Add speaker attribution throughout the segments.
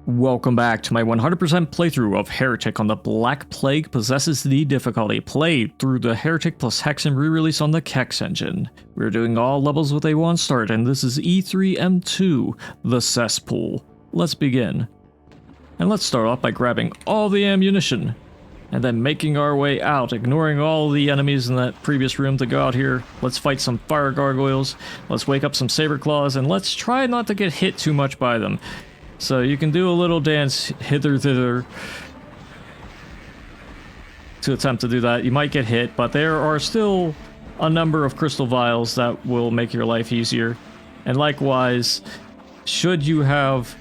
Speaker 1: Welcome back to my 100% playthrough of Heretic on the Black Plague Possesses the Difficulty, played through the Heretic plus Hexen re-release on the Kex Engine. We're doing all levels with a 1 start, and this is E3M2, the Cesspool. Let's begin. And let's start off by grabbing all the ammunition, and then making our way out, ignoring all the enemies in that previous room to go out here. Let's fight some fire gargoyles, let's wake up some saber claws, and let's try not to get hit too much by them. So you can do a little dance hither thither to attempt to do that. You might get hit, but there are still a number of crystal vials that will make your life easier. And likewise, should you have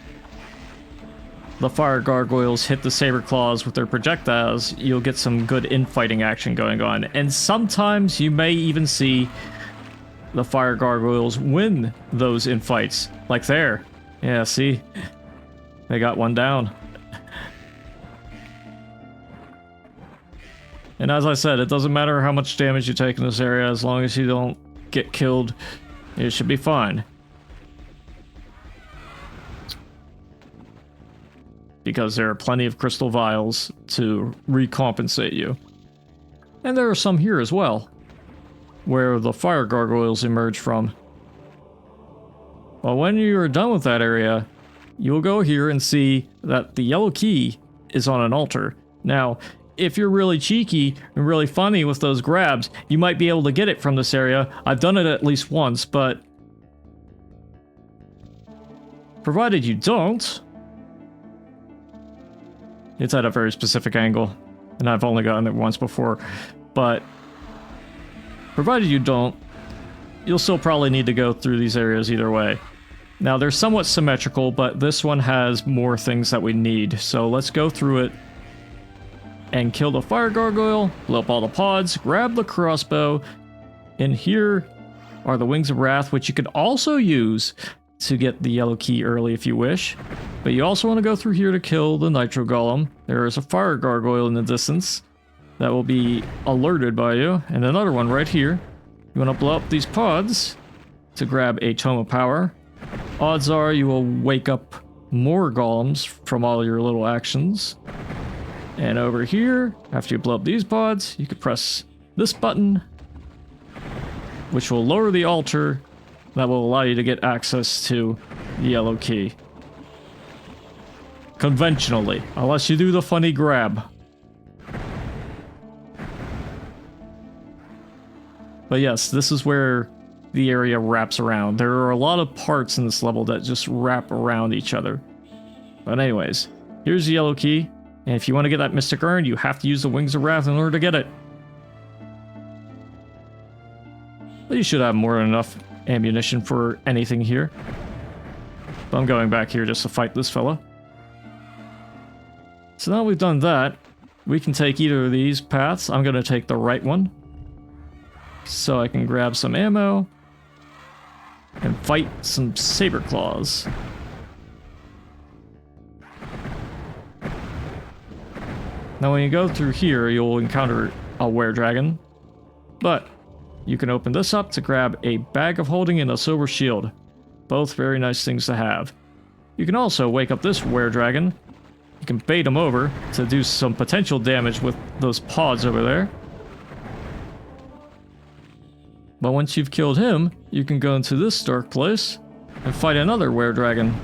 Speaker 1: the fire gargoyles hit the saber claws with their projectiles, you'll get some good infighting action going on. And sometimes you may even see the fire gargoyles win those infights, like there. Yeah, see? They got one down. And as I said, it doesn't matter how much damage you take in this area, as long as you don't get killed, it should be fine. Because there are plenty of crystal vials to recompensate you. And there are some here as well, where the fire gargoyles emerge from. Well, when you're done with that area, you'll go here and see that the yellow key is on an altar. Now, if you're really cheeky and really funny with those grabs, you might be able to get it from this area. I've done it at least once, but provided you don't, it's at a very specific angle, and I've only gotten it once before, but provided you don't, you'll still probably need to go through these areas either way. Now, they're somewhat symmetrical, but this one has more things that we need. So let's go through it and kill the fire gargoyle, blow up all the pods, grab the crossbow, and here are the Wings of Wrath, which you could also use to get the yellow key early if you wish. But you also want to go through here to kill the nitro golem. There is a fire gargoyle in the distance that will be alerted by you, and another one right here. You want to blow up these pods to grab a tome of power. Odds are you will wake up more golems from all your little actions. And over here, after you blow up these pods, you can press this button, which will lower the altar. That will allow you to get access to the yellow key. Conventionally, unless you do the funny grab. But yes, this is where the area wraps around. There are a lot of parts in this level that just wrap around each other. But anyways, here's the yellow key, and if you want to get that Mystic Urn, you have to use the Wings of Wrath in order to get it. But you should have more than enough ammunition for anything here. But I'm going back here just to fight this fella. So now we've done that, we can take either of these paths. I'm going to take the right one, so I can grab some ammo and fight some saber claws. Now when you go through here, you'll encounter a were-dragon, but you can open this up to grab a bag of holding and a silver shield. Both very nice things to have. You can also wake up this were-dragon. You can bait him over to do some potential damage with those pods over there. But once you've killed him, you can go into this dark place and fight another were-dragon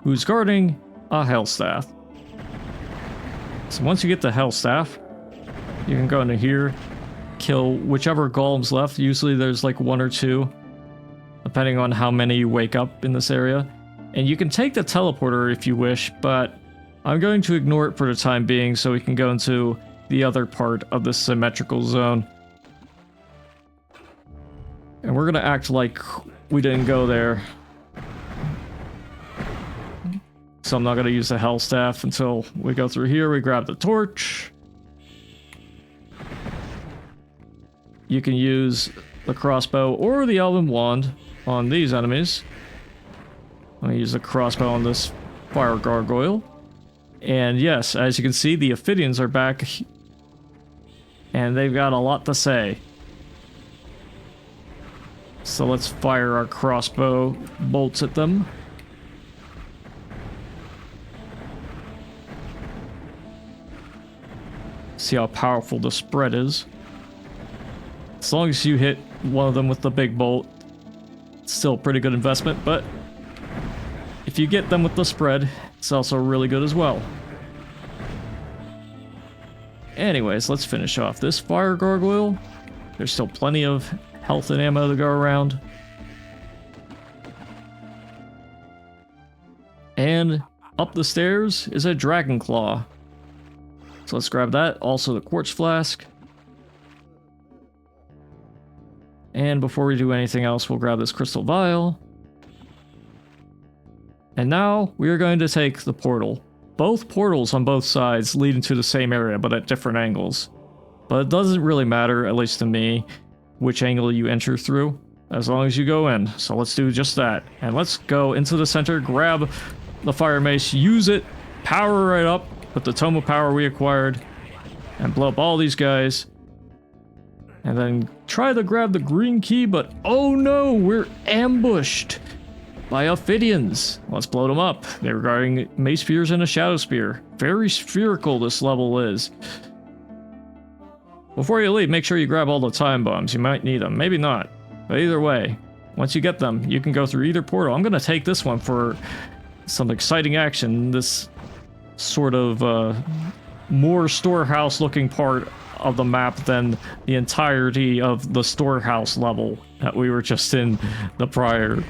Speaker 1: who's guarding a hell staff. So once you get the hell staff, you can go into here, kill whichever golems left. Usually there's like 1 or 2, depending on how many you wake up in this area. And you can take the teleporter if you wish, but I'm going to ignore it for the time being so we can go into the other part of the symmetrical zone. And we're going to act like we didn't go there. So I'm not going to use the hell staff until we go through here. We grab the torch. You can use the crossbow or the elven wand on these enemies. I'm going to use the crossbow on this fire gargoyle. And yes, as you can see, the Ophidians are back. And they've got a lot to say. So let's fire our crossbow bolts at them. see how powerful the spread is. As long as you hit one of them with the big bolt, it's still a pretty good investment, but if you get them with the spread, it's also really good as well. Anyways, let's finish off this fire gargoyle. There's still plenty of health and ammo to go around. And up the stairs is a dragon claw. So let's grab that. Also the quartz flask. And before we do anything else, we'll grab this crystal vial. And now we are going to take the portal. Both portals on both sides lead into the same area, but at different angles. But it doesn't really matter, at least to me, which angle you enter through, as long as you go in. So let's do just that. And let's go into the center, grab the fire mace, use it, power right up with the tome of power we acquired, and blow up all these guys. And then try to grab the green key, but oh no, we're ambushed by Ophidians. Let's blow them up. They're guarding mace spears and a shadow spear. Very spherical this level is. Before you leave, make sure you grab all the time bombs. You might need them, maybe not. But either way, once you get them, you can go through either portal. I'm gonna take this one for some exciting action. This sort of more storehouse looking part of the map than the entirety of the storehouse level that we were just in the prior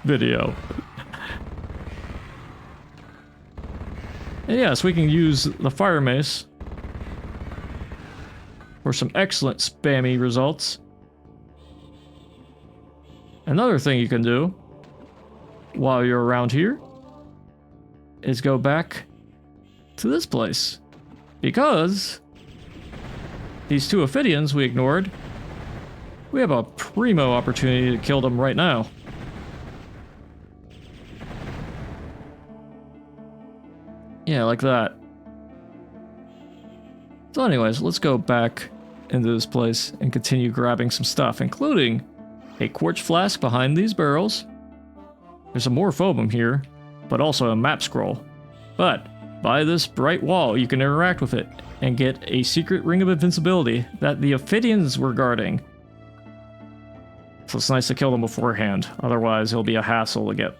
Speaker 1: video. And yes, we can use the fire mace for some excellent spammy results. Another thing you can do while you're around here is go back to this place, because these two Ophidians we ignored, we have a primo opportunity to kill them right now. Yeah, like that. So anyways, let's go back into this place and continue grabbing some stuff, including a quartz flask behind these barrels. There's a morphobum here, but also a map scroll. But by this bright wall, you can interact with it and get a secret ring of invincibility that the Ophidians were guarding. So it's nice to kill them beforehand, otherwise it'll be a hassle to get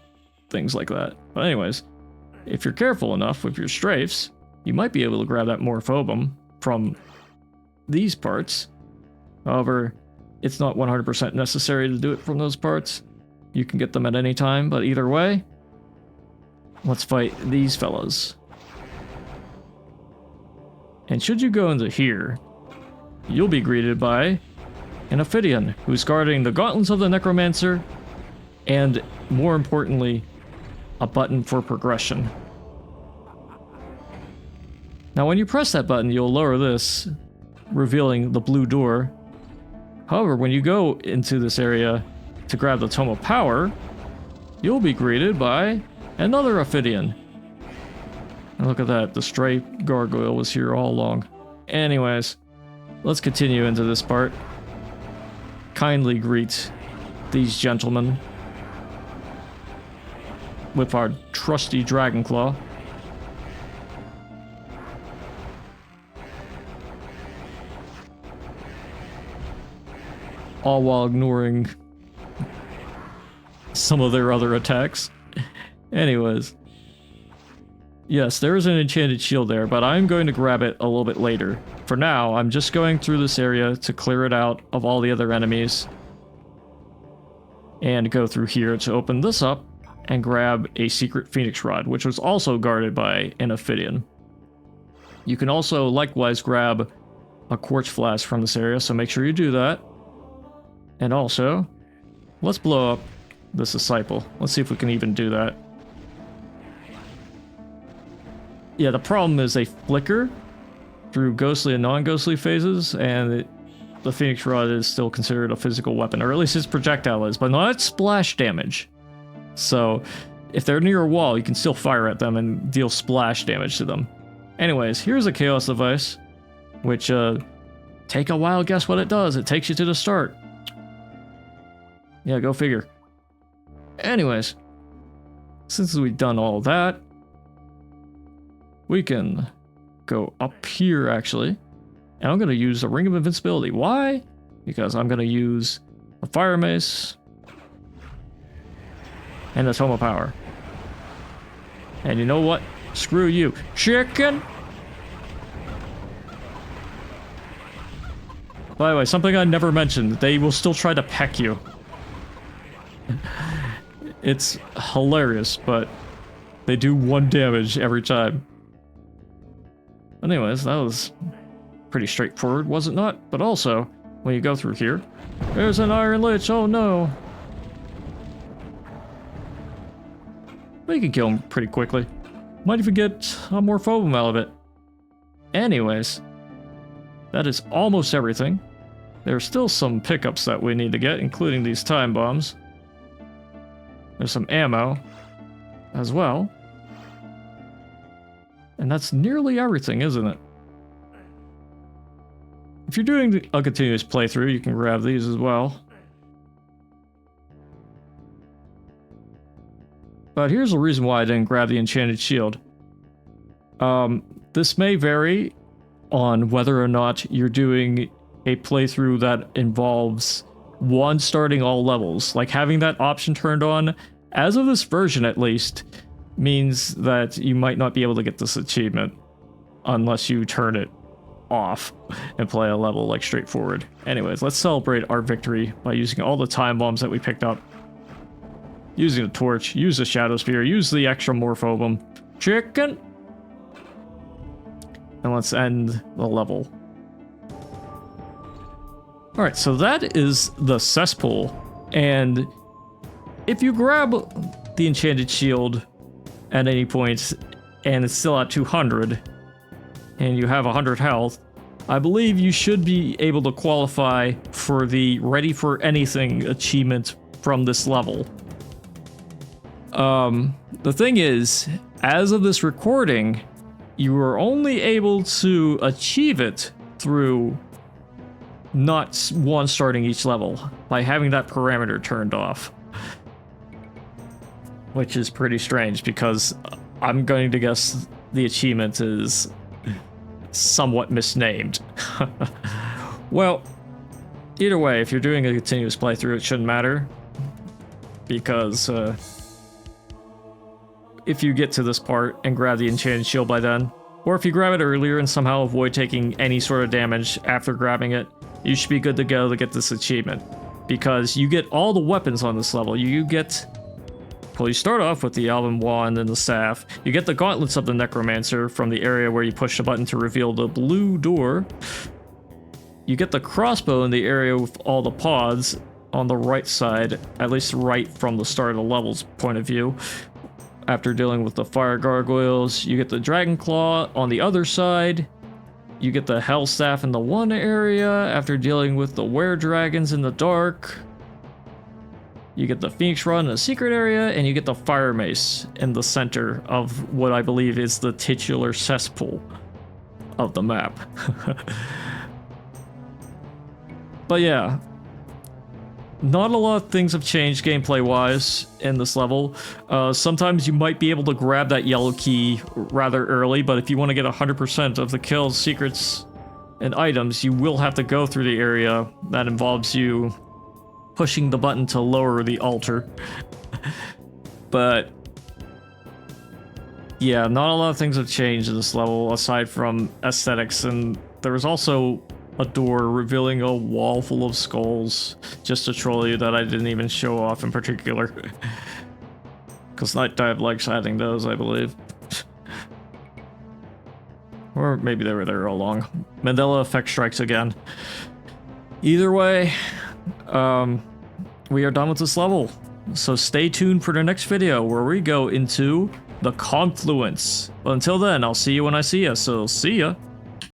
Speaker 1: things like that. But anyways, if you're careful enough with your strafes, you might be able to grab that morphobum from these parts. However, it's not 100% necessary to do it from those parts. You can get them at any time, but either way, let's fight these fellas. And should you go into here, you'll be greeted by an Ophidian who's guarding the gauntlets of the necromancer, and more importantly, a button for progression. Now when you press that button, you'll lower this, revealing the blue door. However, when you go into this area to grab the Tome of Power, you'll be greeted by another Ophidian. And look at that, the stray gargoyle was here all along. Anyways, let's continue into this part. Kindly greet these gentlemen with our trusty dragon claw. All while ignoring some of their other attacks. Anyways. Yes, there is an enchanted shield there, but I'm going to grab it a little bit later. For now, I'm just going through this area to clear it out of all the other enemies. And go through here to open this up and grab a secret phoenix rod, which was also guarded by an Ophidian. You can also likewise grab a quartz flask from this area, so make sure you do that. And also, let's blow up this disciple. Let's see if we can even do that. Yeah, the problem is they flicker through ghostly and non-ghostly phases, and the Phoenix Rod is still considered a physical weapon, or at least its projectile is, but not splash damage. So, if they're near a wall, you can still fire at them and deal splash damage to them. Anyways, here's a Chaos Device, which, take a wild guess what it does. It takes you to the start. Yeah, go figure. Anyways, since we've done all that, we can go up here, actually, And I'm going to use a Ring of Invincibility. Why? Because I'm going to use a Fire Mace and the Tome of Power. And you know what? Screw you. Chicken! By the way, something I never mentioned, they will still try to peck you. It's hilarious, but they do 1 damage every time. Anyways, that was pretty straightforward, was it not? But also, when you go through here, there's an Iron Lich, oh no! But you can kill him pretty quickly. Might even get a Morphobum out of it. Anyways, that is almost everything. There's still some pickups that we need to get, including these time bombs. There's some ammo as well. And that's nearly everything, isn't it? If you're doing a continuous playthrough, you can grab these as well. But here's the reason why I didn't grab the Enchanted Shield. This may vary on whether or not you're doing a playthrough that involves starting all levels. Like having that option turned on, as of this version at least, means that you might not be able to get this achievement unless you turn it off and play a level like straightforward. Anyways, let's celebrate our victory by using all the time bombs that we picked up. Using the torch, use the shadow spear, use the extra Morphobum. Chicken! And let's end the level. Alright, so that is the Cesspool. And if you grab the Enchanted Shield at any point and it's still at 200 and you have 100 health, I believe you should be able to qualify for the Ready for Anything achievement from this level. The thing is, as of this recording, you are only able to achieve it through not starting each level, by having that parameter turned off. Which is pretty strange, because I'm going to guess the achievement is somewhat misnamed. Well, either way, if you're doing a continuous playthrough, it shouldn't matter, because if you get to this part and grab the Enchanted Shield by then, or if you grab it earlier and somehow avoid taking any sort of damage after grabbing it, you should be good to go to get this achievement. Because you get all the weapons on this level. You start off with the Elven Wand and the Staff. You get the Gauntlets of the Necromancer from the area where you push the button to reveal the blue door. You get the Crossbow in the area with all the pods on the right side, at least right from the start of the level's point of view. After dealing with the Fire Gargoyles, you get the Dragon Claw on the other side. You get the Hell Staff in the one area after dealing with the Were Dragons in the dark. You get the Phoenix Rod in the secret area, and you get the Fire Mace in the center of what I believe is the titular cesspool of the map. But yeah, not a lot of things have changed gameplay-wise in this level. Sometimes you might be able to grab that yellow key rather early, but if you want to get 100% of the kills, secrets, and items, you will have to go through the area that involves you pushing the button to lower the altar. But yeah, not a lot of things have changed in this level aside from aesthetics, and there was also a door revealing a wall full of skulls just to troll you that I didn't even show off in particular. Because Night Dive likes adding those, I believe. Or maybe they were there all along. Mandela effect strikes again. Either way, we are done with this level. So stay tuned for the next video where we go into the Confluence. But until then, I'll see you when I see you, so see ya!